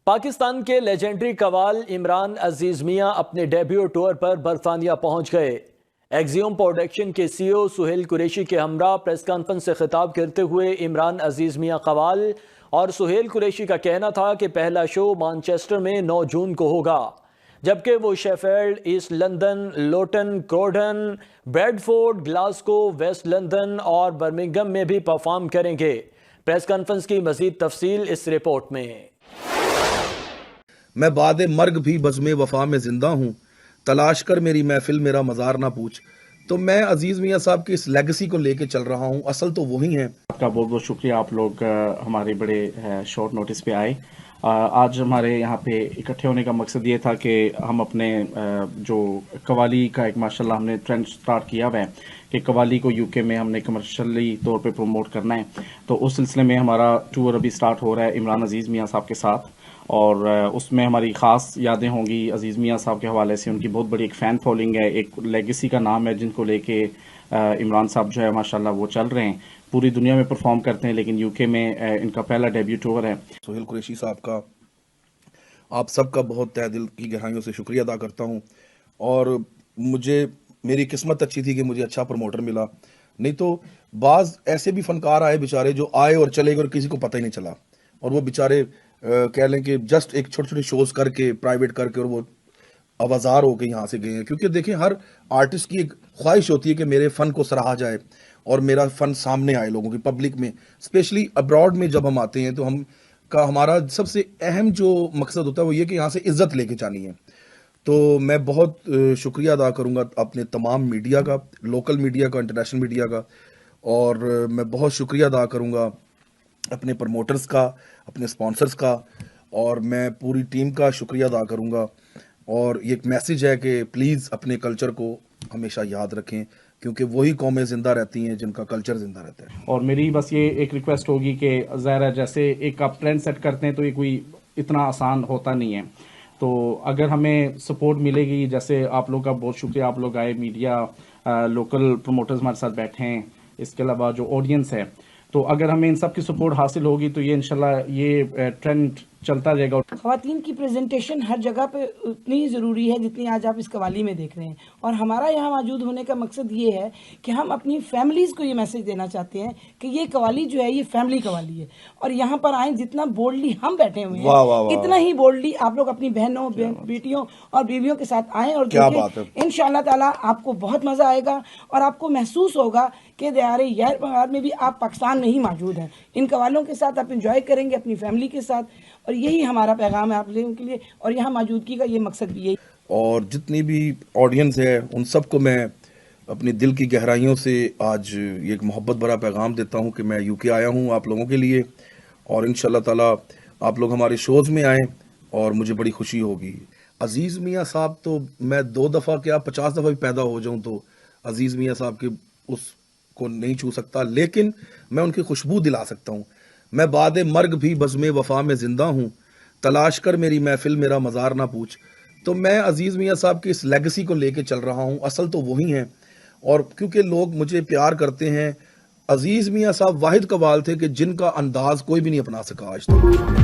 پاکستان کے لیجنڈری قوال عمران عزیز میاں اپنے ڈیبیو ٹور پر برطانیہ پہنچ گئے۔ ایکزیوم پروڈکشن کے سی او سہیل قریشی کے ہمراہ پریس کانفرنس سے خطاب کرتے ہوئے عمران عزیز میاں قوال اور سہیل قریشی کا کہنا تھا کہ پہلا شو مانچسٹر میں 9 جون کو ہوگا، جبکہ وہ Sheffield, East London, Luton, Croydon, Bradford, Glasgow, West London اور برمنگھم میں بھی پرفارم کریں گے۔ پریس کانفرنس کی مزید تفصیل اس رپورٹ میں۔ میں بعد مرگ بھی بزم وفا میں زندہ ہوں، تلاش کر میری محفل میرا مزار نہ پوچھ۔ تو میں عزیز میاں صاحب کی اس لیگسی کو لے کے چل رہا ہوں، اصل تو وہی ہیں۔ آپ کا بہت بہت شکریہ، آپ لوگ ہمارے بڑے شارٹ نوٹس پہ آئے۔ آج ہمارے یہاں پہ اکٹھے ہونے کا مقصد یہ تھا کہ ہم اپنے جو قوالی کا ایک ماشاءاللہ ہم نے ٹرینڈ سٹارٹ کیا ہوا ہے کہ قوالی کو یو کے میں ہم نے کمرشلی طور پہ پروموٹ کرنا ہے، تو اس سلسلے میں ہمارا ٹور ابھی سٹارٹ ہو رہا ہے عمران عزیز میاں صاحب کے ساتھ، اور اس میں ہماری خاص یادیں ہوں گی عزیز میاں صاحب کے حوالے سے۔ ان کی بہت بڑی ایک فین فالوئنگ ہے، ایک لیگیسی کا نام ہے جن کو لے کے عمران صاحب جو ہے ماشاءاللہ وہ چل رہے ہیں، پوری دنیا میں پرفارم کرتے ہیں، لیکن یو کے میں ان کا پہلا ڈیبیو ٹور ہے۔ سہیل قریشی صاحب کا، آپ سب کا بہت تہ دل کی گہرائیوں سے شکریہ ادا کرتا ہوں، اور میری قسمت اچھی تھی کہ مجھے اچھا پروموٹر ملا، نہیں تو بعض ایسے بھی فنکار آئے بیچارے جو آئے اور چلے گئے اور کسی کو پتہ ہی نہیں چلا، اور وہ بیچارے کہہ لیں کہ جسٹ ایک چھوٹے چھوٹے شوز کر کے پرائیویٹ کر کے اور وہ آوازار ہو کے یہاں سے گئے ہیں۔ کیونکہ دیکھیں، ہر آرٹسٹ کی ایک خواہش ہوتی ہے کہ میرے فن کو سراہا جائے اور میرا فن سامنے آئے لوگوں کی پبلک میں، اسپیشلی ابراڈ میں جب ہم آتے ہیں تو ہمارا سب سے اہم جو مقصد ہوتا ہے وہ یہ کہ یہاں سے عزت لے کے جانی ہے۔ تو میں بہت شکریہ ادا کروں گا اپنے تمام میڈیا کا، لوکل میڈیا کا، انٹرنیشنل میڈیا کا، اور میں بہت شکریہ ادا کروں گا اپنے پروموٹرز کا، اپنے سپانسرز کا، اور میں پوری ٹیم کا شکریہ ادا کروں گا۔ اور یہ ایک میسیج ہے کہ پلیز اپنے کلچر کو ہمیشہ یاد رکھیں، کیونکہ وہی قومیں زندہ رہتی ہیں جن کا کلچر زندہ رہتا ہے۔ اور میری بس یہ ایک ریکویسٹ ہوگی کہ ظاہر ہے جیسے ایک آپ ٹرینڈ سیٹ کرتے ہیں تو یہ کوئی اتنا آسان ہوتا نہیں ہے، تو اگر ہمیں سپورٹ ملے گی، جیسے آپ لوگ کا بہت شکریہ، آپ لوگ آئے، میڈیا، لوکل پروموٹرز ہمارے ساتھ بیٹھے ہیں، اس کے علاوہ جو آڈینس ہے، تو اگر ہمیں ان سب کی سپورٹ حاصل ہوگی تو یہ انشاءاللہ یہ ٹرینڈ چلتا رہے گا۔ خواتین کی پریزنٹیشن ہر جگہ پہ اتنی ضروری ہے جتنی آج آپ اس قوالی میں دیکھ رہے ہیں، اور ہمارا یہاں موجود ہونے کا مقصد یہ ہے کہ ہم اپنی فیملیز کو یہ میسج دینا چاہتے ہیں کہ یہ قوالی جو ہے یہ فیملی قوالی ہے، اور یہاں پر آئیں، جتنا بولڈلی ہم بیٹھے ہوئے ہیں اتنا ہی بولڈلی آپ لوگ اپنی بہنوں، بیٹیوں اور بیویوں کے ساتھ آئیں، اور دیکھیں انشاءاللہ تعالیٰ آپ کو بہت مزہ آئے گا، اور آپ کو محسوس ہوگا کہ دیارے یار بنگال میں بھی آپ پاکستان میں ہی موجود ہیں۔ ان قوالوں کے ساتھ آپ انجوائے کریں گے اپنی فیملی کے ساتھ، اور یہی ہمارا پیغام ہے آپ لوگوں کے لیے، اور یہاں موجودگی کا یہ مقصد بھی یہی۔ اور جتنی بھی آڈینس ہے ان سب کو میں اپنی دل کی گہرائیوں سے آج یہ ایک محبت بھرا پیغام دیتا ہوں کہ میں یو کے آیا ہوں آپ لوگوں کے لیے، اور انشاءاللہ تعالیٰ آپ لوگ ہمارے شوز میں آئیں اور مجھے بڑی خوشی ہوگی۔ عزیز میاں صاحب تو میں 2 دفعہ کیا 50 دفعہ بھی پیدا ہو جاؤں تو عزیز میاں صاحب کے اس کو نہیں چھو سکتا، لیکن میں ان کی خوشبو دلا سکتا ہوں۔ میں بعد مرگ بھی بزم وفا میں زندہ ہوں، تلاش کر میری محفل میرا مزار نہ پوچھ۔ تو میں عزیز میاں صاحب کی اس لیگسی کو لے کے چل رہا ہوں، اصل تو وہی ہیں، اور کیونکہ لوگ مجھے پیار کرتے ہیں، عزیز میاں صاحب واحد قوال تھے کہ جن کا انداز کوئی بھی نہیں اپنا سکا آج تک۔